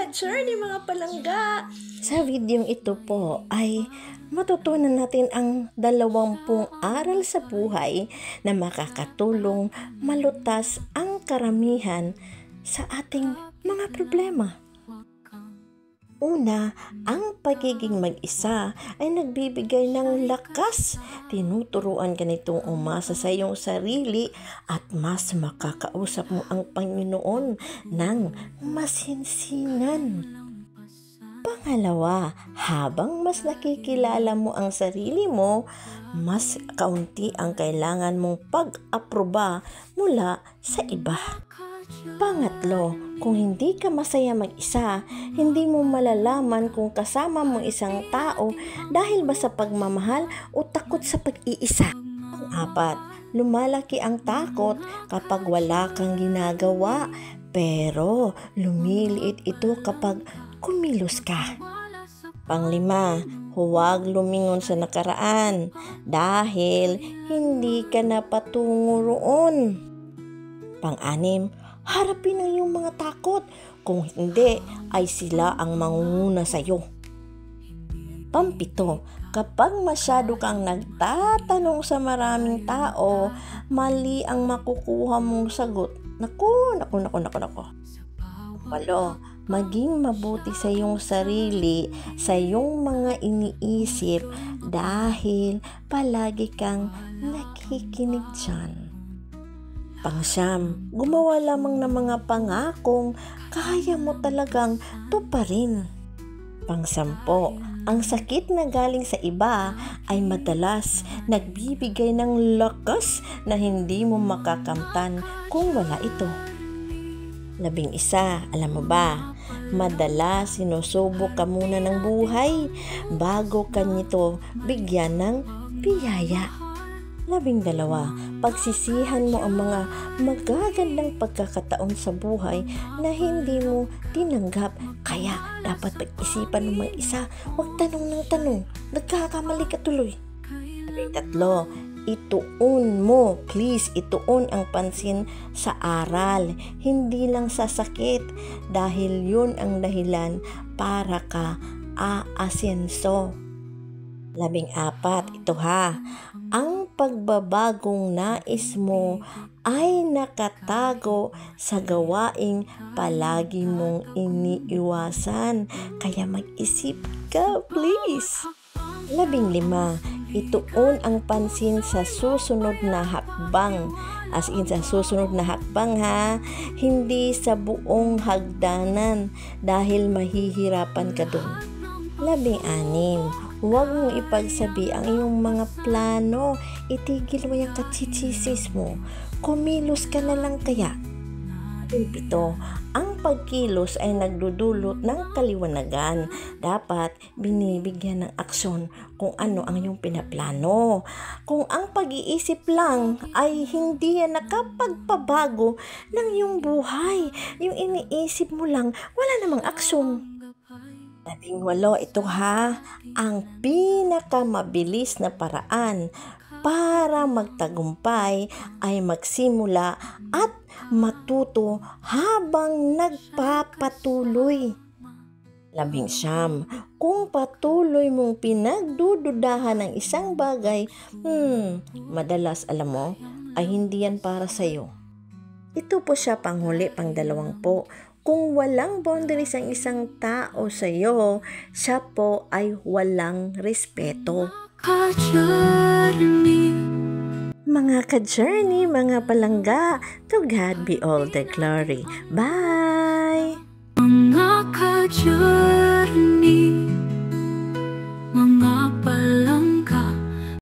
ka-journey mga palangga! Sa videong ito po ay matutunan natin ang 20 aral sa buhay na makakatulong malutas ang karamihan sa ating mga problema. Una, ang pagiging mag-isa ay nagbibigay ng lakas. Tinuturuan ka nitong umasa sa iyong sarili at mas makakausap mo ang Panginoon ng masinsinan. Pangalawa, habang mas nakikilala mo ang sarili mo, mas kaunti ang kailangan mong pag-aproba mula sa iba. Pangatlo, kung hindi ka masaya mag-isa, hindi mo malalaman kung kasama mo isang tao dahil ba sa pagmamahal o takot sa pag-iisa. Pang-apat, lumalaki ang takot kapag wala kang ginagawa, pero lumiliit ito kapag kumilos ka. Panglima, huwag lumingon sa nakaraan dahil hindi ka na patungo roon. Pang-anim, harapin ang iyong mga takot, kung hindi ay sila ang mangunguna sa iyo. Pampito, kapag masyado kang nagtatanong sa maraming tao, mali ang makukuha mong sagot. Naku. Walo, maging mabuti sa iyong sarili, sa iyong mga iniisip dahil palagi kang nakikinig dyan. Pang-siyam, gumawa lamang ng mga pangakong kaya mo talagang tuparin. Pang-sampo, ang sakit na galing sa iba ay madalas nagbibigay ng lakas na hindi mo makakamtan kung wala ito. 11, alam mo ba, madalas sinusubok ka muna ng buhay bago ka nito bigyan ng biyaya. 12, pagsisihan mo ang mga magagandang pagkakataon sa buhay na hindi mo tinanggap. Kaya dapat pag-isipan ng mga isa, huwag tanong ng tanong, nagkakamali ka tuloy. 13, ituon ang pansin sa aral, hindi lang sa sakit, dahil yun ang dahilan para ka aasenso. 14, ito ha, ang pagbabagong nais mo ay nakatago sa gawaing palagi mong iniiwasan, kaya mag-isip ka, please. 15, ituon ang pansin sa susunod na hakbang, as in sa susunod na hakbang ha, hindi sa buong hagdanan dahil mahihirapan ka dun. 16, huwag mong ipagsabi ang iyong mga plano, itigil mo yung kachichisis mo, kumilos ka na lang kaya. 17, ang pagkilos ay nagdudulot ng kaliwanagan. Dapat binibigyan ng aksyon kung ano ang iyong pinaplano. Kung ang pag-iisip lang ay hindi yan nakapagpabago ng iyong buhay, yung iniisip mo lang, wala namang aksyon. 18, ito ha, ang pinakamabilis na paraan para magtagumpay ay magsimula at matuto habang nagpapatuloy. 19, kung patuloy mong pinagdududahan ng isang bagay, madalas alam mo, ay hindi yan para sa'yo. Ito po siya panghuli, pang-20. Kung walang boundaries ang isang tao sa iyo, siya po ay walang respeto. Mga ka-journey, mga palangga, to God be all the glory. Bye!